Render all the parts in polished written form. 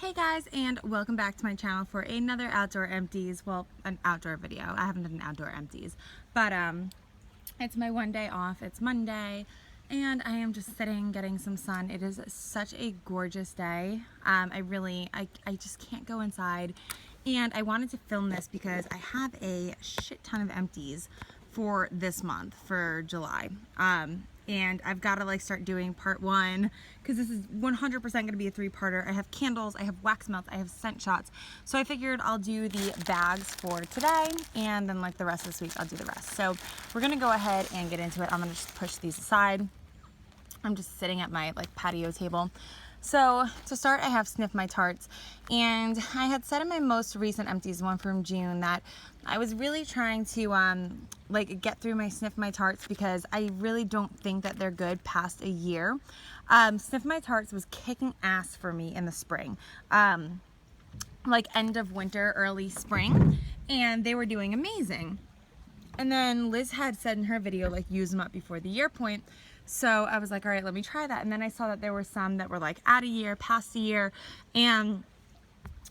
Hey guys, and welcome back to my channel for another outdoor empties. Well, an outdoor video. I haven't done an outdoor empties, but it's my one day off. It's Monday, and I am just sitting getting some sun. It is such a gorgeous day. I just can't go inside, and I wanted to film this because I have a shit ton of empties for this month, for July. And I've got to like start doing part one because this is 100% going to be a three-parter. I have candles, I have wax melts, I have scent shots. So I figured I'll do the bags for today, and then like the rest of this week I'll do the rest. So we're going to go ahead and get into it. I'm going to just push these aside. I'm just sitting at my like patio table. So to start, I have Sniff My Tarts, and I had said in my most recent empties, one from June, that I was really trying to like get through my Sniff My Tarts because I really don't think that they're good past a year. Sniff My Tarts was kicking ass for me in the spring, like end of winter, early spring, and they were doing amazing. And then Liz had said in her video, like, use them up before the year point. So I was like, all right, let me try that. And then I saw that there were some that were like at a year, past a year, and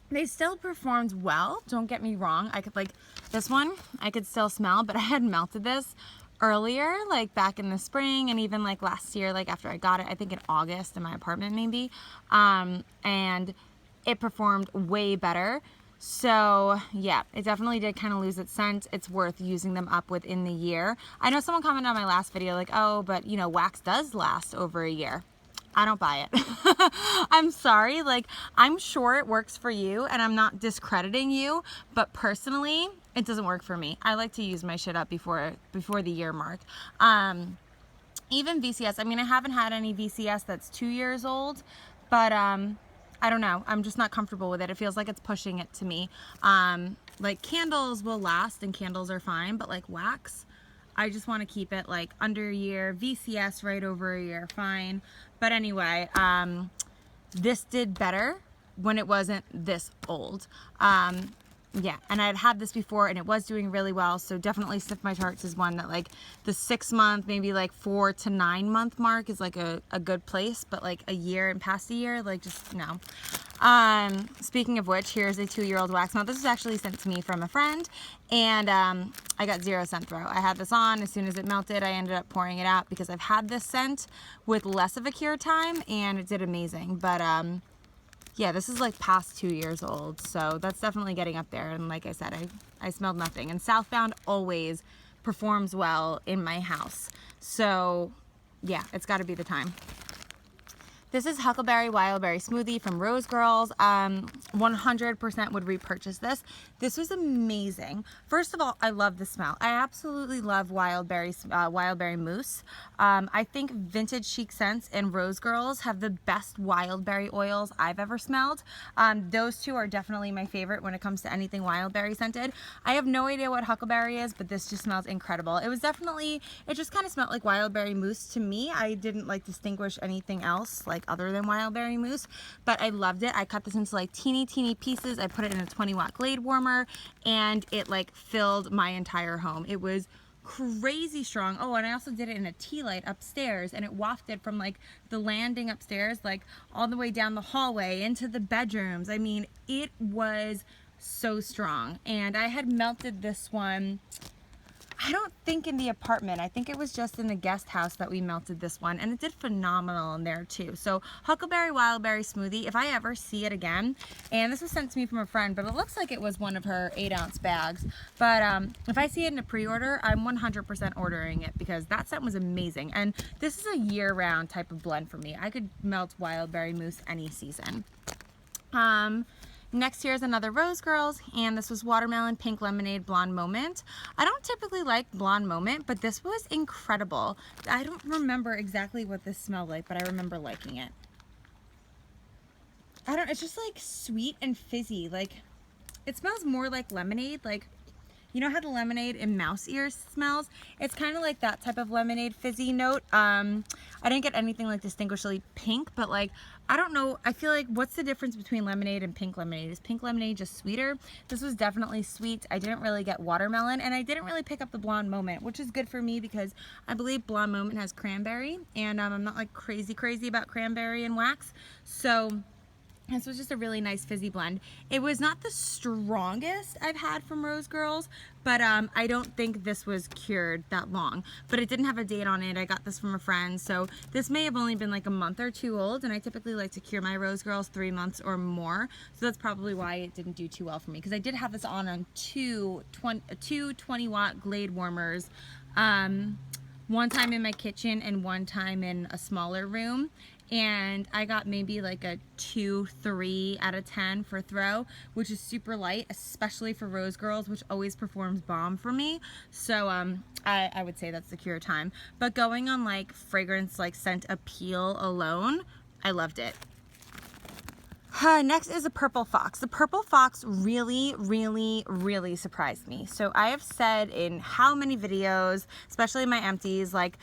they still performed well. Don't get me wrong. I could like, this one, I could still smell, but I had melted this earlier, like back in the spring, and even like last year, like after I got it, I think in August in my apartment maybe. And it performed way better. So yeah, it definitely did kind of lose its scent. It's worth using them up within the year. I know someone commented on my last video like, oh, but you know, wax does last over a year. I don't buy it. I'm sorry, like, I'm sure it works for you and I'm not discrediting you, but personally, it doesn't work for me. I like to use my shit up before the year mark. Even VCS, I mean, I haven't had any VCS that's 2 years old, but I don't know. I'm just not comfortable with it. It feels like it's pushing it to me. Like candles will last and candles are fine, but like wax, I just want to keep it like under a year. VCS right over a year, fine. But anyway, this did better when it wasn't this old. Yeah, and I'd had this before and it was doing really well, so definitely Sniff My Tarts is one that like the 6 month, maybe like 4 to 9 month mark is like a good place, but like a year and past a year, like just no. Speaking of which, here's a 2-year-old wax melt. This was actually sent to me from a friend, and I got 0 scent throw. I had this on. As soon as it melted, I ended up pouring it out because I've had this scent with less of a cure time and it did amazing. But yeah, this is like past 2 years old, so that's definitely getting up there. And like I said, I smelled nothing. And Southbound always performs well in my house. So yeah, it's got to be the time. This is Huckleberry Wildberry Smoothie from Rose Girls. 100% would repurchase this. This was amazing. First of all, I love the smell. I absolutely love wildberry mousse. I think Vintage Chic Scents and Rose Girls have the best wildberry oils I've ever smelled. Those two are definitely my favorite when it comes to anything wildberry scented. I have no idea what Huckleberry is, but this just smells incredible. It just kind of smelled like wildberry mousse to me. I didn't like distinguish anything else like other than wildberry mousse, but I loved it. I cut this into like teeny pieces. I put it in a 20-watt Glade warmer, and it like filled my entire home. It was crazy strong. Oh, and I also did it in a tea light upstairs, and it wafted from like the landing upstairs like all the way down the hallway into the bedrooms. I mean, it was so strong. And I had melted this one, I don't think in the apartment. I think it was just in the guest house that we melted this one, and it did phenomenal in there too. So Huckleberry Wildberry Smoothie, if I ever see it again, and this was sent to me from a friend, but it looks like it was one of her 8-ounce bags. But if I see it in a pre-order, I'm 100% ordering it because that scent was amazing. And this is a year-round type of blend for me. I could melt wildberry mousse any season. Next here is another Rose Girls, and this was Watermelon Pink Lemonade Blonde Moment. I don't typically like Blonde Moment, but this was incredible. I don't remember exactly what this smelled like, but I remember liking it. It's just like sweet and fizzy. Like, it smells more like lemonade. Like, you know how the lemonade in mouse ears smells? It's kind of like that type of lemonade fizzy note. I didn't get anything like distinguishably pink, but like, I don't know. I feel like, what's the difference between lemonade and pink lemonade? Is pink lemonade just sweeter? This was definitely sweet. I didn't really get watermelon, and I didn't really pick up the Blonde Moment, which is good for me because I believe Blonde Moment has cranberry, and I'm not like crazy about cranberry and wax. So This was just a really nice fizzy blend. It was not the strongest I've had from Rose Girls, but I don't think this was cured that long. But it didn't have a date on it. I got this from a friend, so this may have only been like a month or two old, and I typically like to cure my Rose Girls 3 months or more, so that's probably why it didn't do too well for me, because I did have this on two 20-watt Glade warmers, one time in my kitchen and one time in a smaller room. And I got maybe like a 2-3 out of 10 for throw, which is super light, especially for Rose Girls, which always performs bomb for me. So I would say that's the cure time. But going on like fragrance, like scent appeal alone, I loved it. Next is a Purple Fox. The Purple Fox really, really, really surprised me. So I have said in how many videos, especially my empties, like,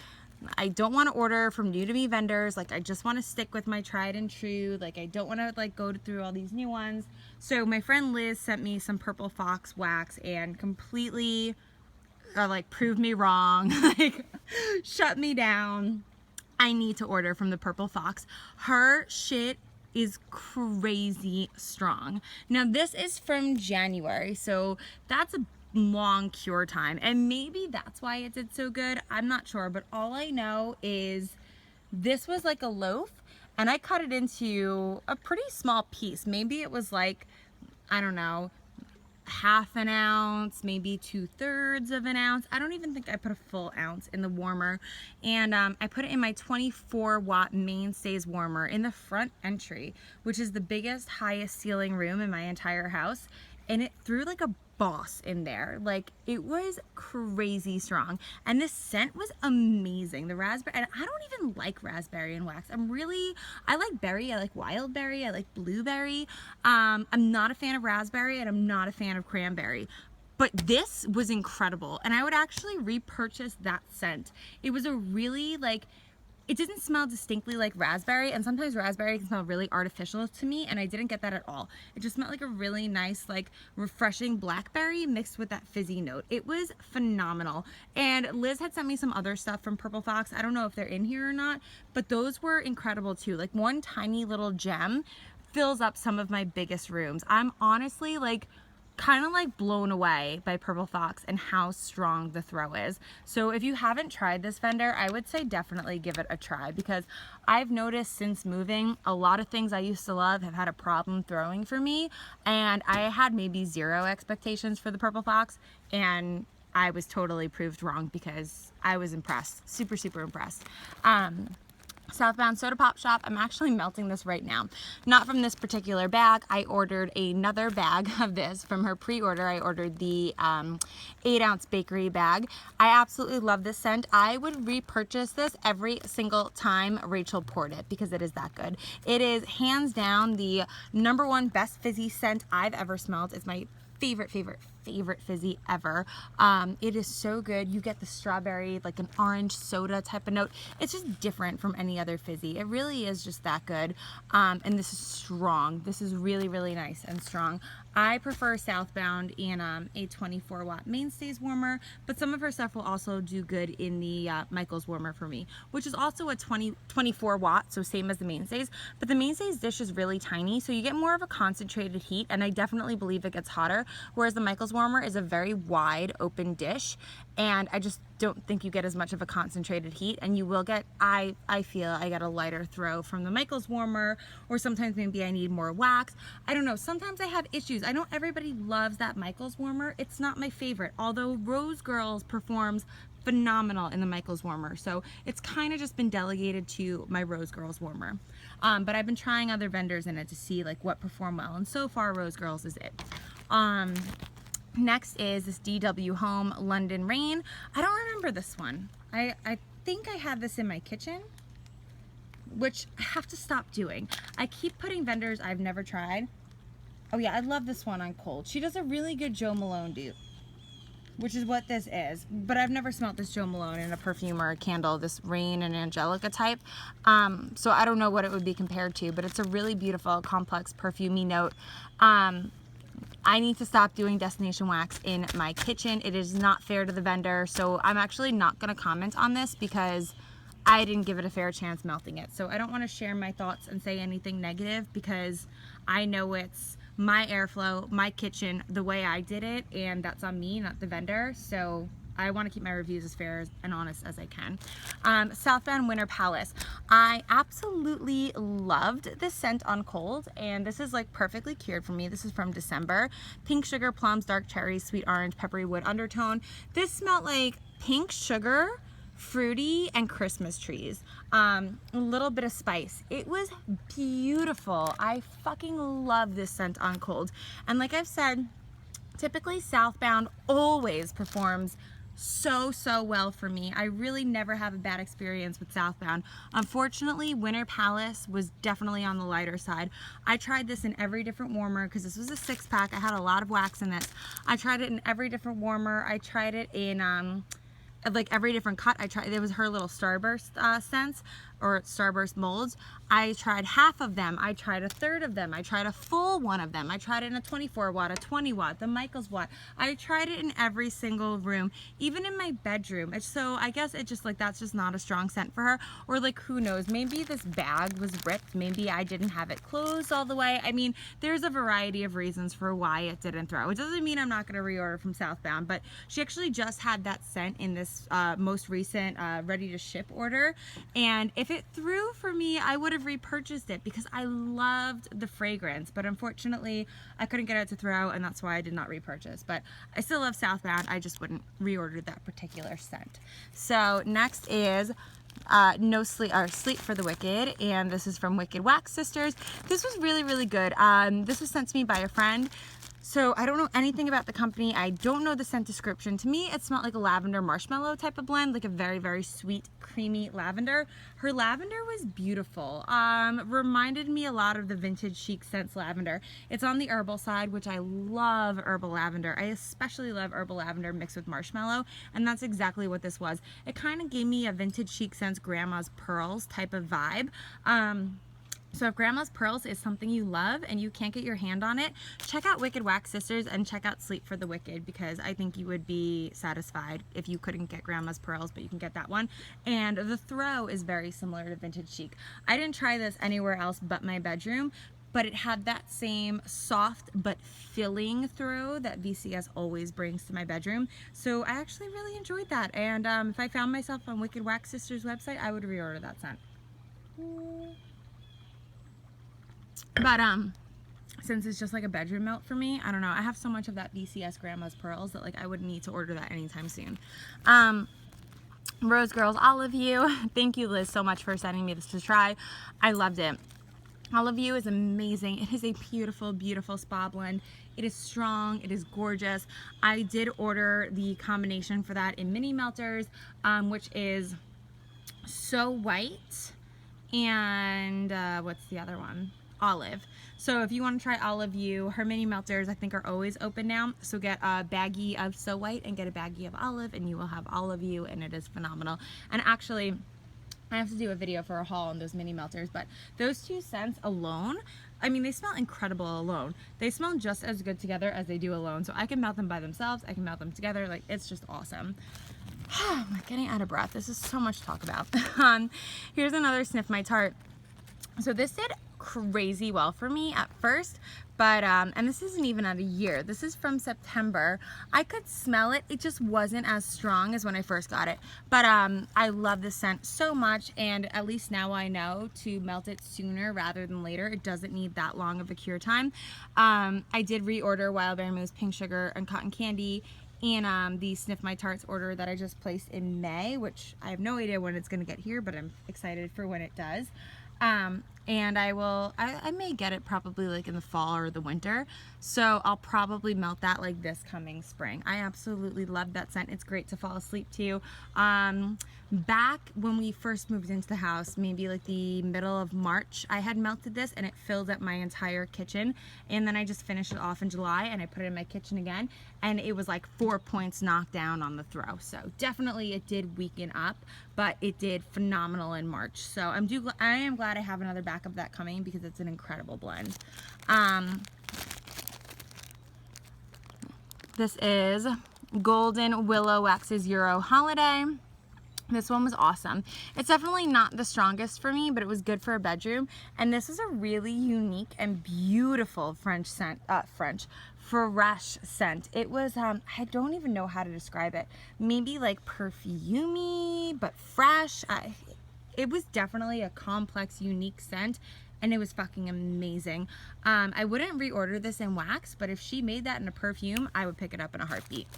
I don't want to order from new to me vendors. Like, I just want to stick with my tried and true. Like, I don't want to like go through all these new ones. So my friend Liz sent me some Purple Fox wax and completely like proved me wrong, like shut me down. I need to order from the Purple Fox. Her shit is crazy strong. Now this is from January, so that's a long cure time, and maybe that's why it did so good. I'm not sure, but all I know is this was like a loaf and I cut it into a pretty small piece. Maybe it was like, I don't know, half an ounce, maybe 2/3 of an ounce. I don't even think I put a full ounce in the warmer. And I put it in my 24-watt Mainstays warmer in the front entry, which is the biggest, highest ceiling room in my entire house. And it threw like a boss in there. Like, it was crazy strong, and this scent was amazing. The raspberry, and I don't even like raspberry and wax. I like berry, I like wild berry, I like blueberry. I'm not a fan of raspberry, and I'm not a fan of cranberry, but this was incredible, and I would actually repurchase that scent. It was a really, like, it didn't smell distinctly like raspberry, and sometimes raspberry can smell really artificial to me, and I didn't get that at all. It just smelled like a really nice, like, refreshing blackberry mixed with that fizzy note. It was phenomenal. And Liz had sent me some other stuff from Purple Fox. I don't know if they're in here or not, but those were incredible too. Like, one tiny little gem fills up some of my biggest rooms. I'm honestly, like, kind of like blown away by Purple Fox and how strong the throw is. So if you haven't tried this vendor, I would say definitely give it a try, because I've noticed since moving, a lot of things I used to love have had a problem throwing for me, and I had maybe 0 expectations for the Purple Fox, and I was totally proved wrong because I was impressed, super, super impressed. Southbound Soda Pop Shop. I'm actually melting this right now. Not from this particular bag. I ordered another bag of this from her pre-order. I ordered the 8-ounce bakery bag. I absolutely love this scent. I would repurchase this every single time Rachel poured it, because it is that good. It is hands down the #1 best fizzy scent I've ever smelled. It's my favorite fizzy ever. It is so good. You get the strawberry, like an orange soda type of note. It's just different from any other fizzy. It really is just that good. And this is strong. This is really, really nice and strong. I prefer Southbound in a 24-watt Mainstays warmer, but some of her stuff will also do good in the Michaels warmer for me, which is also a 24 watt, so same as the Mainstays. But the Mainstays dish is really tiny, so you get more of a concentrated heat, and I definitely believe it gets hotter, whereas the Michaels warmer is a very wide open dish, and I just don't think you get as much of a concentrated heat, and you will get, I feel I get a lighter throw from the Michaels warmer, or sometimes maybe I need more wax. I don't know, sometimes I have issues. I know everybody loves that Michaels warmer. It's not my favorite, although Rose Girls performs phenomenal in the Michaels warmer, so it's kind of just been delegated to my Rose Girls warmer. But I've been trying other vendors in it to see like what perform well, and so far Rose Girls is it. Next is this CW Home London Rain. I don't remember this one. I think I have this in my kitchen, which I have to stop doing. I keep putting vendors I've never tried. Oh yeah, I love this one on cold. She does a really good Jo Malone dupe, which is what this is. But I've never smelled this Jo Malone in a perfume or a candle, this Rain and Angelica type. So I don't know what it would be compared to, but it's a really beautiful, complex, perfumey note. I need to stop doing destination wax in my kitchen. It is not fair to the vendor, so I'm actually not going to comment on this because I didn't give it a fair chance melting it. So I don't want to share my thoughts and say anything negative because I know it's my airflow, my kitchen, the way I did it, and that's on me, not the vendor. So I want to keep my reviews as fair and honest as I can. Southbound Winter Palace. I absolutely loved this scent on cold, and this is like perfectly cured for me. This is from December. Pink sugar, plums, dark cherries, sweet orange, peppery wood undertone. This smelled like pink sugar, fruity, and Christmas trees. A little bit of spice. It was beautiful. I fucking love this scent on cold. And like I've said, typically Southbound always performs so well for me. I really never have a bad experience with Southbound. Unfortunately, Winter Palace was definitely on the lighter side. I tried this in every different warmer because this was a 6-pack. I had a lot of wax in this. I tried it in every different warmer. I tried it in like every different cut. I tried, there was her little Starburst scents or Starburst molds. I tried half of them. I tried a third of them. I tried a full one of them. I tried it in a 24 watt, a 20 watt, the Michaels watt. I tried it in every single room, even in my bedroom. So I guess it just like, that's just not a strong scent for her. Or like, who knows, maybe this bag was ripped. Maybe I didn't have it closed all the way. I mean, there's a variety of reasons for why it didn't throw. It doesn't mean I'm not going to reorder from Southbound, but she actually just had that scent in this most recent ready to ship order. And if it threw for me, I would have repurchased it because I loved the fragrance, but unfortunately I couldn't get it to throw, and that's why I did not repurchase. But I still love Southbound. I just wouldn't reorder that particular scent. So next is No Sleep or Sleep for the Wicked, and this is from Wicked Wax Sisters. This was really good. This was sent to me by a friend. So I don't know anything about the company. I don't know the scent description. To me, it smelled like a lavender marshmallow type of blend, like a very sweet, creamy lavender. Her lavender was beautiful. Reminded me a lot of the Vintage Chic Scents lavender. It's on the herbal side, which I love herbal lavender. I especially love herbal lavender mixed with marshmallow, and that's exactly what this was. It kind of gave me a Vintage Chic Scents Grandma's Pearls type of vibe. So if Grandma's Pearls is something you love and you can't get your hand on it, check out Wicked Wax Sisters and check out Sleep for the Wicked, because I think you would be satisfied if you couldn't get Grandma's Pearls, but you can get that one. And the throw is very similar to Vintage Chic. I didn't try this anywhere else but my bedroom, but it had that same soft but filling throw that VCS always brings to my bedroom. So I actually really enjoyed that. And if I found myself on Wicked Wax Sisters website, I would reorder that scent. But since it's just like a bedroom melt for me, I don't know, I have so much of that VCS Grandma's Pearls that like I wouldn't need to order that anytime soon. Rose Girls Olive You, thank you Liz so much for sending me this to try. I loved it. Olive You is amazing. It is a beautiful spa blend. It is strong, it is gorgeous. I did order the combination for that in mini melters, which is So White and what's the other one? Olive. So if you want to try Olive You, her mini melters I think are always open now, so get a baggie of So White and get a baggie of Olive and you will have Olive You, and it is phenomenal. And actually I have to do a video for a haul on those mini melters, but those two scents alone, I mean, they smell incredible alone. They smell just as good together as they do alone, so I can melt them by themselves, I can melt them together, like it's just awesome. I'm getting out of breath. This is so much to talk about. Here's another Sniff My Tart. So this did crazy well for me at first, but and this isn't even at a year. This is from September. I could smell it. It just wasn't as strong as when I first got it, but I love this scent so much, and at least now I know to melt it sooner rather than later. It doesn't need that long of a cure time. I did reorder Wild Berry Mousse, Pink Sugar, and Cotton Candy, and the Sniff My Tarts order that I just placed in May, which I have no idea when it's gonna get here, but I'm excited for when it does. And I may get it probably like in the fall or the winter, so I'll probably melt that like this coming spring. I absolutely love that scent. It's great to fall asleep to. Back when we first moved into the house, maybe like the middle of March, I had melted this and it filled up my entire kitchen, and then I just finished it off in July and I put it in my kitchen again, and it was like 4 points knocked down on the throw. So definitely it did weaken up, but it did phenomenal in March. So I am glad I have another back of that coming, because it's an incredible blend. This is Golden Willow Waxes Euro Holiday. This one was awesome. It's definitely not the strongest for me, but it was good for a bedroom. And this is a really unique and beautiful fresh scent. It was, I don't even know how to describe it. Maybe like perfumey, but fresh. It was definitely a complex, unique scent. And it was fucking amazing. I wouldn't reorder this in wax, but if she made that in a perfume, I would pick it up in a heartbeat.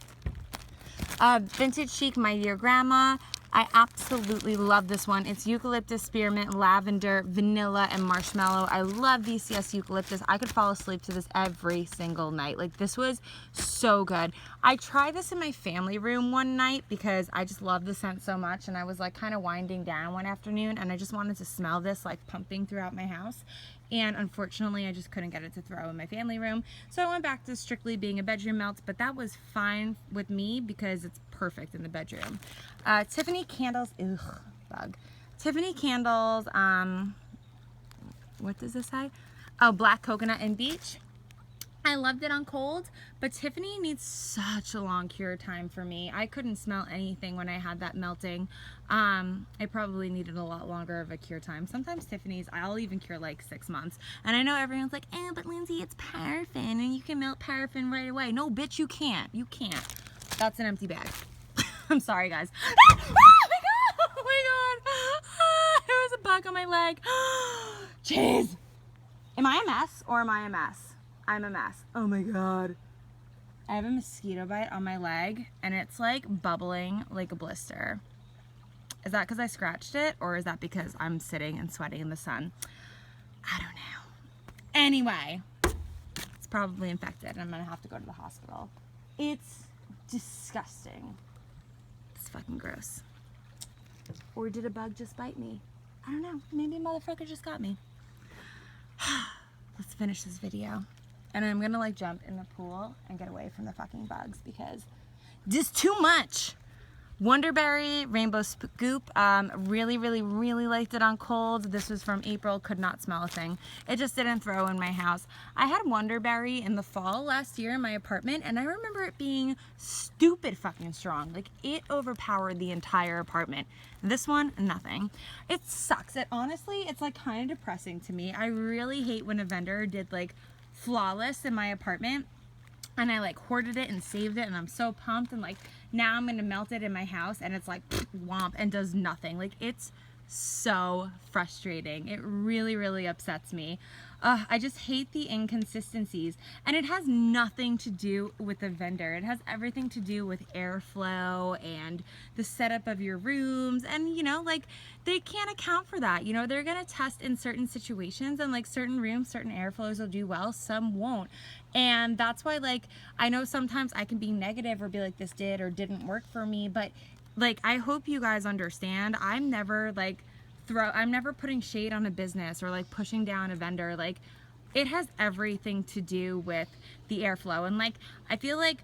Vintage Chic, My Dear Grandma. I absolutely love this one. It's eucalyptus, spearmint, lavender, vanilla, and marshmallow. I love VCS eucalyptus. I could fall asleep to this every single night. Like, this was so good. I tried this in my family room one night because I just love the scent so much, and I was like kind of winding down one afternoon, and I just wanted to smell this like pumping throughout my house. And unfortunately, I just couldn't get it to throw in my family room. So I went back to strictly being a bedroom melt, but that was fine with me because it's perfect in the bedroom. Tiffany candles, ugh, bug. Tiffany candles, what does this say? Oh, black coconut and beach. I loved it on cold, but Tiffany needs such a long cure time for me. I couldn't smell anything when I had that melting. I probably needed a lot longer of a cure time. Sometimes Tiffany's, I'll even cure like 6 months. And I know everyone's like, eh, but Lindsay, it's paraffin and you can melt paraffin right away. No, bitch, you can't. You can't. That's an empty bag. I'm sorry, guys. Oh my God! Oh my God! There was a bug on my leg. Jeez. Am I a mess or am I a mess? I'm a mess. Oh my God. I have a mosquito bite on my leg and it's like bubbling like a blister. Is that because I scratched it or is that because I'm sitting and sweating in the sun? I don't know. Anyway, it's probably infected and I'm gonna have to go to the hospital. It's disgusting. It's fucking gross. Or did a bug just bite me? I don't know. Maybe a motherfucker just got me. Let's finish this video. And I'm gonna like jump in the pool and get away from the fucking bugs because this is too much. Wonderberry Rainbow Scoop, really liked it on cold. This was from April, could not smell a thing. It just didn't throw in my house. I had Wonderberry in the fall last year in my apartment and I remember it being stupid fucking strong. Like it overpowered the entire apartment. This one, nothing. It sucks. It honestly, it's like kind of depressing to me. I really hate when a vendor did like Flawless in my apartment and I like hoarded it and saved it and I'm so pumped and like now I'm gonna melt it in my house and it's like womp and does nothing. Like it's so frustrating. It really upsets me. I just hate the inconsistencies and it has nothing to do with the vendor. It has everything to do with airflow and the setup of your rooms and you know like they can't account for that. You know they're gonna test in certain situations and like certain rooms, certain airflows will do well, some won't. And that's why like I know sometimes I can be negative or be like this did or didn't work for me, but like I hope you guys understand I'm never like I'm never putting shade on a business or like pushing down a vendor. Like it has everything to do with the airflow and like I feel like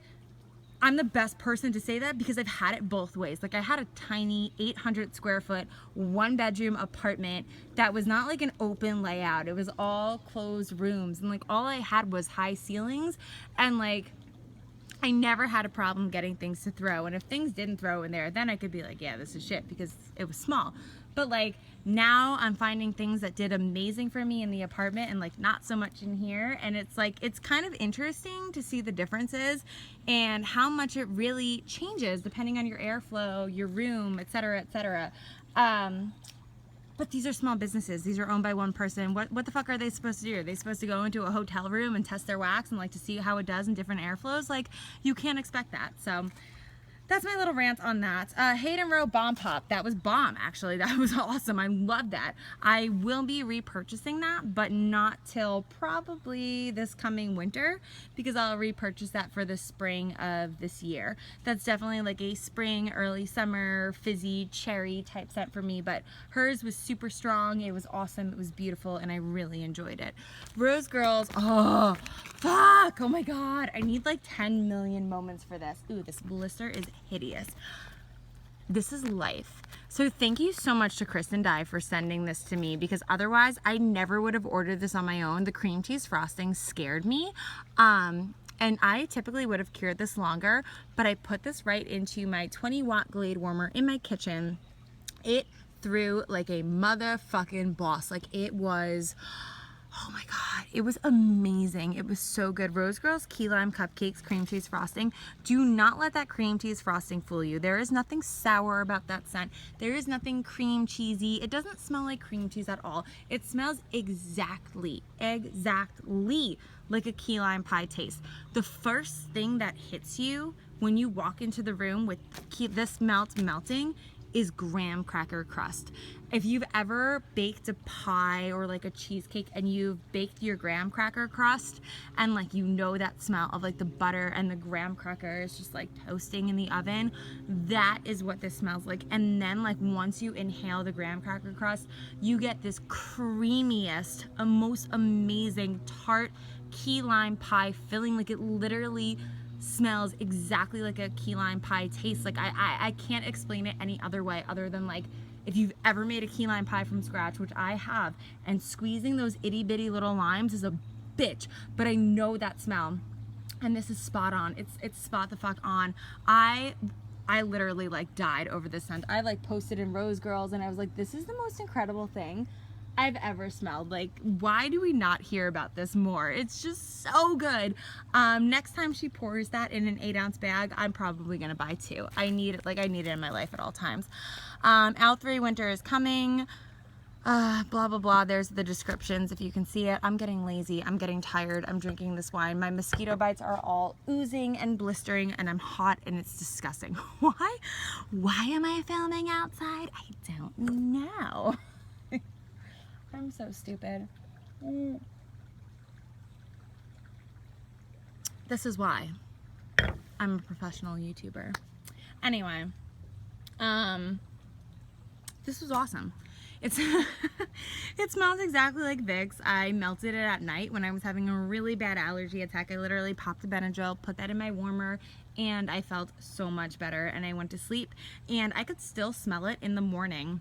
I'm the best person to say that because I've had it both ways. Like I had a tiny 800 square foot 1-bedroom apartment that was not like an open layout. It was all closed rooms and like all I had was high ceilings and like I never had a problem getting things to throw. And if things didn't throw in there, then I could be like, yeah, this is shit because it was small. But like now I'm finding things that did amazing for me in the apartment and like not so much in here. And it's like, it's kind of interesting to see the differences and how much it really changes depending on your airflow, your room, etc., etc. But these are small businesses. These are owned by one person. What the fuck are they supposed to do? Are they supposed to go into a hotel room and test their wax and like to see how it does in different airflows? Like you can't expect that. So that's my little rant on that. Hayden Row Bomb Pop. That was bomb, actually. That was awesome. I love that. I will be repurchasing that, but not till probably this coming winter because I'll repurchase that for the spring of this year. That's definitely like a spring, early summer, fizzy, cherry type scent for me, but hers was super strong. It was awesome. It was beautiful, and I really enjoyed it. Rose Girls. Oh, fuck. Oh my God. I need like 10 million moments for this. Ooh, this blister is hideous. This is life. So thank you so much to Kristen Dye for sending this to me because otherwise I never would have ordered this on my own. The cream cheese frosting scared me. And I typically would have cured this longer, but I put this right into my 20-watt Glade warmer in my kitchen It threw like a motherfucking boss. Like it was, oh my God, it was amazing. It was so good. Rose Girls Key Lime Cupcakes Cream Cheese Frosting. Do not let that cream cheese frosting fool you. There is nothing sour about that scent. There is nothing cream cheesy. It doesn't smell like cream cheese at all. It smells exactly like a key lime pie taste. The first thing that hits you when you walk into the room with this melting is graham cracker crust. If you've ever baked a pie or like a cheesecake and you've baked your graham cracker crust and like you know that smell of like the butter and the graham crackers just like toasting in the oven, that is what this smells like. And then like once you inhale the graham cracker crust, you get this creamiest, most amazing tart key lime pie filling. Like it literally smells exactly like a key lime pie tastes. Like I can't explain it any other way other than like if you've ever made a key lime pie from scratch, which I have, and squeezing those itty bitty little limes is a bitch, but I know that smell, and this is spot on. It's spot the fuck on. I literally like died over this scent. I like posted in Rose Girls and I was like, this is the most incredible thing I've ever smelled. Like, why do we not hear about this more? It's just so good. Next time she pours that in an 8-ounce bag, I'm probably gonna buy 2. I need it in my life at all times. L3 winter is coming. Blah blah blah. There's the descriptions if you can see it. I'm getting lazy. I'm getting tired. I'm drinking this wine. My mosquito bites are all oozing and blistering and I'm hot and it's disgusting. Why? Why am I filming outside? I don't know. I'm so stupid. This is why I'm a professional YouTuber. Anyway, this was awesome. It smells exactly like Vicks. I melted it at night when I was having a really bad allergy attack. I literally popped a Benadryl, put that in my warmer, and I felt so much better. And I went to sleep, and I could still smell it in the morning.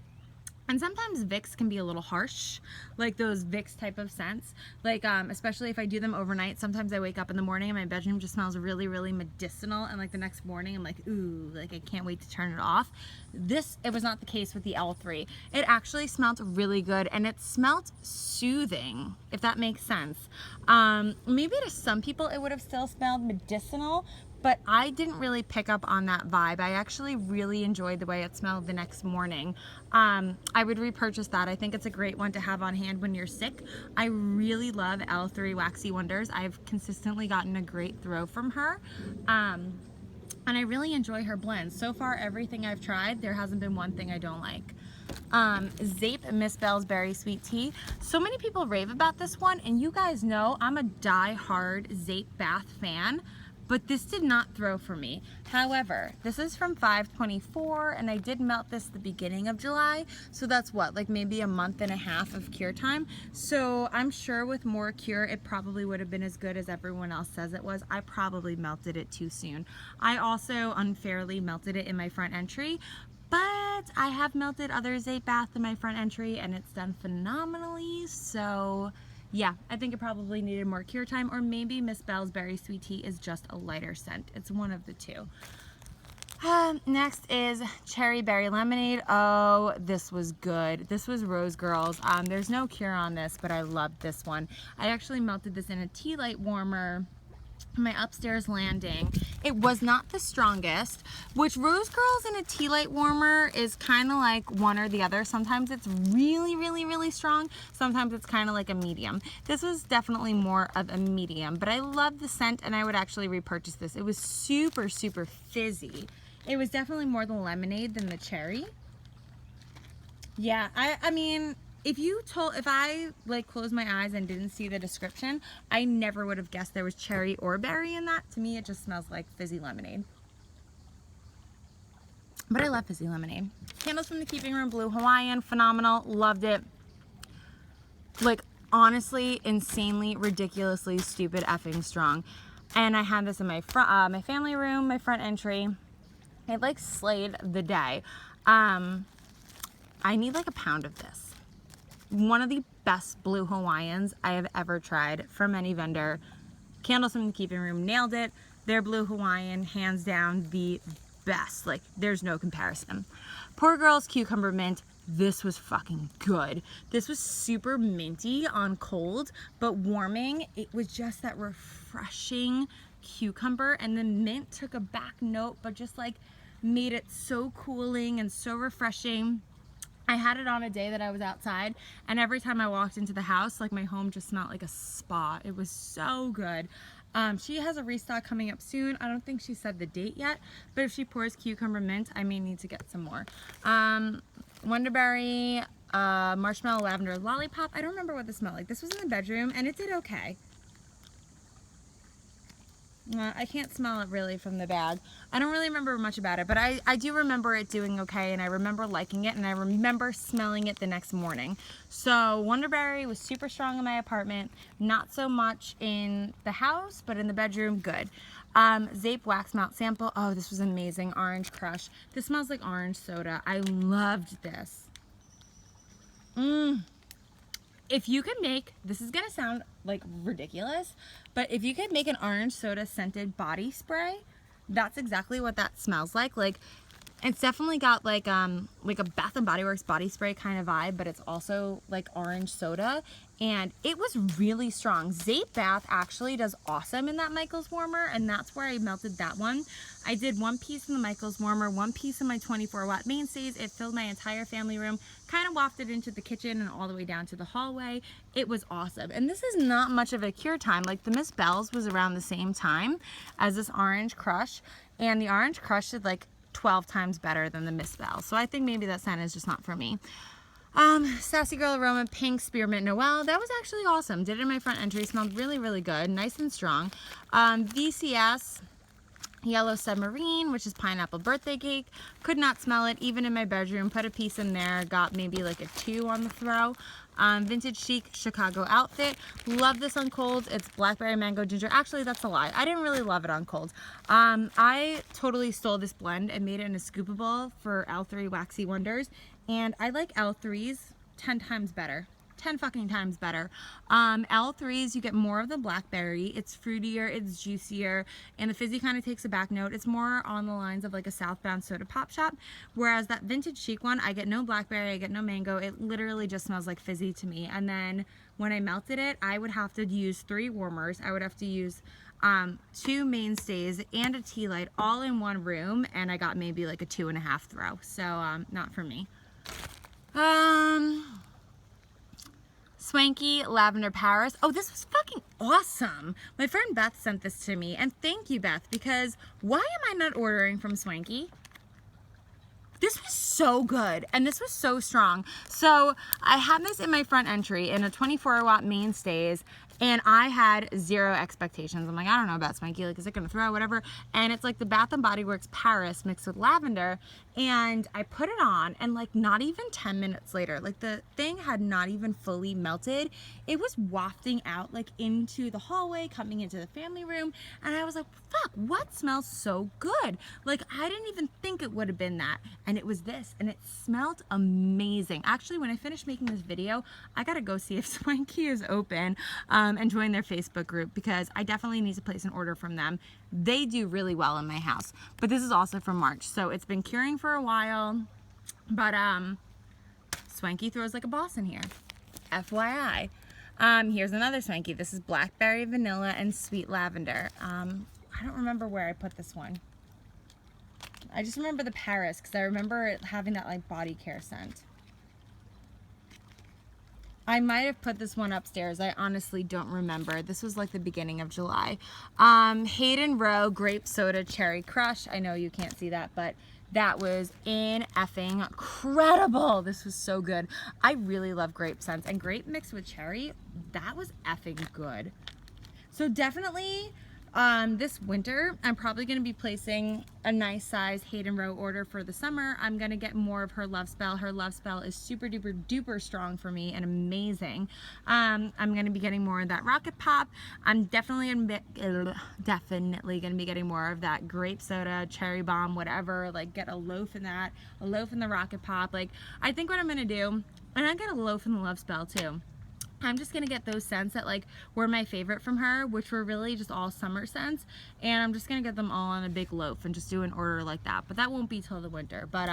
And sometimes Vicks can be a little harsh, like those Vicks type of scents. Like, especially if I do them overnight, sometimes I wake up in the morning and my bedroom just smells really, really medicinal. And like the next morning, I'm like, ooh, like I can't wait to turn it off. It was not the case with the L3. It actually smelled really good and it smelled soothing, if that makes sense. Maybe to some people it would have still smelled medicinal, but I didn't really pick up on that vibe. I actually really enjoyed the way it smelled the next morning. I would repurchase that. I think it's a great one to have on hand when you're sick. I really love L3 Waxy Wonders. I've consistently gotten a great throw from her. And I really enjoy her blends. So far, everything I've tried, there hasn't been one thing I don't like. Zape Miss Bell's Berry Sweet Tea. So many people rave about this one, and you guys know I'm a die-hard Zape bath fan. But this did not throw for me. However, this is from 5/24 and I did melt this the beginning of July. So that's what, like maybe a month and a half of cure time. So I'm sure with more cure, it probably would have been as good as everyone else says it was. I probably melted it too soon. I also unfairly melted it in my front entry, but I have melted other Zape bath in my front entry and it's done phenomenally. So yeah, I think it probably needed more cure time, or maybe Miss Bell's Berry Sweet Tea is just a lighter scent. It's one of the two. Next is Cherry Berry Lemonade. Oh, this was good. This was Rose Girls. There's no cure on this, but I loved this one. I actually melted this in a tea light warmer my upstairs landing. It was not the strongest, which Rose Girls in a tea light warmer is kind of like one or the other. Sometimes it's really, really, really strong. Sometimes it's kind of like a medium. This was definitely more of a medium, but I love the scent and I would actually repurchase this. It was super, super fizzy. It was definitely more the lemonade than the cherry. Yeah, I mean, if I like closed my eyes and didn't see the description, I never would have guessed there was cherry or berry in that. To me, it just smells like fizzy lemonade. But I love fizzy lemonade. Candles from the Keeping Room Blue Hawaiian, phenomenal, loved it. Like, honestly, insanely, ridiculously, stupid effing strong. And I had this in my front, my family room, my front entry. It like slayed the day. I need like a pound of this. One of the best blue Hawaiians I have ever tried from any vendor. Candles from the Keeping Room nailed it. Their blue Hawaiian, hands down, the best. Like, there's no comparison. Poor Girl's Cucumber Mint. This was fucking good. This was super minty on cold, but warming. It was just that refreshing cucumber, and the mint took a back note, but just like made it so cooling and so refreshing. I had it on a day that I was outside, and every time I walked into the house, like my home just smelled like a spa. It was so good. She has a restock coming up soon. I don't think she said the date yet, but if she pours cucumber mint, I may need to get some more. Wonderberry marshmallow lavender lollipop. I don't remember what this smelled like. This was in the bedroom, and it did okay. I can't smell it really from the bag. I don't really remember much about it, but I do remember it doing okay, and I remember liking it, and I remember smelling it the next morning. So Wonderberry was super strong in my apartment, not so much in the house, but in the bedroom, good. Zape Wax Melt Sample. Oh, this was amazing. Orange Crush. This smells like orange soda. I loved this. If you could make, this is gonna sound like ridiculous, but if you could make an orange soda scented body spray, that's exactly what that smells like. Like, it's definitely got like a Bath and Body Works body spray kind of vibe, but it's also like orange soda, and it was really strong. Zape Bath actually does awesome in that Michael's warmer, and that's where I melted that one. I did one piece in the Michael's warmer, one piece in my 24-watt mainstays. It filled my entire family room, kind of wafted into the kitchen and all the way down to the hallway. It was awesome. And this is not much of a cure time. Like, the Miss Bell's was around the same time as this Orange Crush, and the Orange Crush did like 12 times better than the Miss Bell. So I think maybe that scent is just not for me. Sassy Girl Aroma Pink Spearmint Noel. That was actually awesome. Did it in my front entry. Smelled really, really good. Nice and strong. VCS Yellow Submarine, which is pineapple birthday cake. Could not smell it even in my bedroom. Put a piece in there. Got maybe like a 2 on the throw. Vintage Chic Chicago Outfit. Love this on cold. It's blackberry mango ginger. Actually, that's a lie. I didn't really love it on cold. I totally stole this blend and made it in a scoopable for L3 Waxy Wonders, and I like L3s 10 times better. 10 fucking times better. L3s, you get more of the blackberry. It's fruitier, it's juicier, and the fizzy kind of takes a back note. It's more on the lines of like a Southbound soda pop shop, whereas that Vintage Chic one, I get no blackberry, I get no mango. It literally just smells like fizzy to me. And then when I melted it, I would have to use 3 warmers. I would have to use 2 mainstays and a tea light all in one room, and I got maybe like a 2.5 throw. So not for me. Swanky Lavender Paris. Oh, this was fucking awesome. My friend Beth sent this to me, and thank you, Beth, because why am I not ordering from Swanky? This was so good, and this was so strong. So I had this in my front entry in a 24-watt mainstays, and I had 0 expectations. I'm like, I don't know about Swanky, like, is it gonna throw, whatever? And it's like the Bath and Body Works Paris mixed with lavender, and I put it on, and like not even 10 minutes later, like the thing had not even fully melted. It was wafting out like into the hallway, coming into the family room, and I was like, fuck, what smells so good? Like, I didn't even think it would have been that, and it was this, and it smelled amazing. Actually, when I finished making this video, I gotta go see if Swanky is open and join their Facebook group, because I definitely need to place an order from them. They do really well in my house. But this is also from March, so it's been curing for a while. But Swanky throws like a boss in here, FYI. Here's another Swanky. This is blackberry, vanilla, and sweet lavender. I don't remember where I put this one. I just remember the Paris, because I remember it having that like body care scent. I might have put this one upstairs. I honestly don't remember. This was like the beginning of July. Hayden Row Grape Soda Cherry Crush. I know you can't see that, but that was incredible. This was so good. I really love grape scents, and grape mixed with cherry, that was effing good. So definitely this winter, I'm probably going to be placing a nice size Hayden Row order for the summer. I'm going to get more of her Love Spell. Her Love Spell is super duper duper strong for me and amazing. I'm going to be getting more of that Rocket Pop. I'm definitely going to be getting more of that grape soda, cherry bomb, whatever. Like, get a loaf in that, a loaf in the Rocket Pop. Like, I think what I'm going to do, and I get a loaf in the Love Spell too. I'm just gonna get those scents that like were my favorite from her, which were really just all summer scents, and I'm just gonna get them all on a big loaf and just do an order like that. But that won't be till the winter. But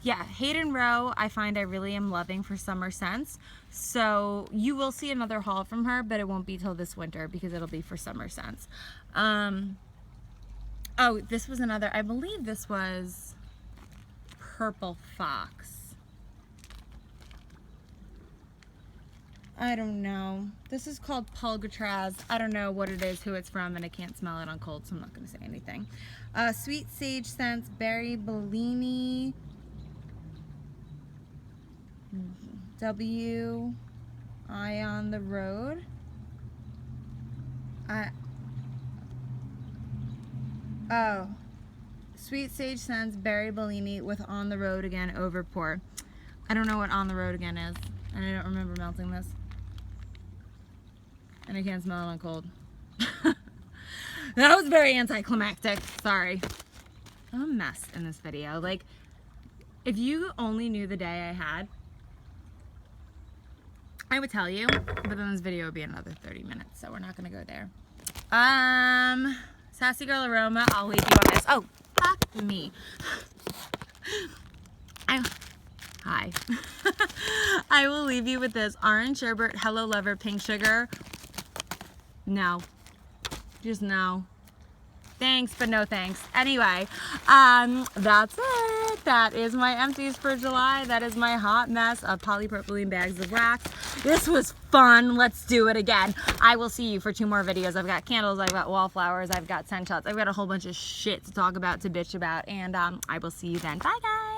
yeah, Hayden Row I find I really am loving for summer scents. So you will see another haul from her, but it won't be till this winter because it'll be for summer scents. Oh, this was another, I believe this was Purple Fox. I don't know. This is called Pulgatraz. I don't know what it is, who it's from, and I can't smell it on cold, so I'm not going to say anything. Sweet Sage Scents, Berry Bellini, W, Eye on the Road. Oh, Sweet Sage Scents, Berry Bellini with On the Road Again Overpour. I don't know what On the Road Again is, and I don't remember melting this. And I can't smell it on cold. That was very anticlimactic. Sorry. I'm a mess in this video. Like, if you only knew the day I had, I would tell you, but then this video would be another 30 minutes, so we're not going to go there. Sassy Girl Aroma, I'll leave you on this. Oh, fuck me. Hi. I will leave you with this Orange Sherbet Hello Lover Pink Sugar. No. Just no. Thanks, but no thanks. Anyway, that's it. That is my empties for July. That is my hot mess of polypropylene bags of wax. This was fun. Let's do it again. I will see you for 2 more videos. I've got candles, I've got wallflowers, I've got scent shots, I've got a whole bunch of shit to talk about, to bitch about, and I will see you then. Bye, guys.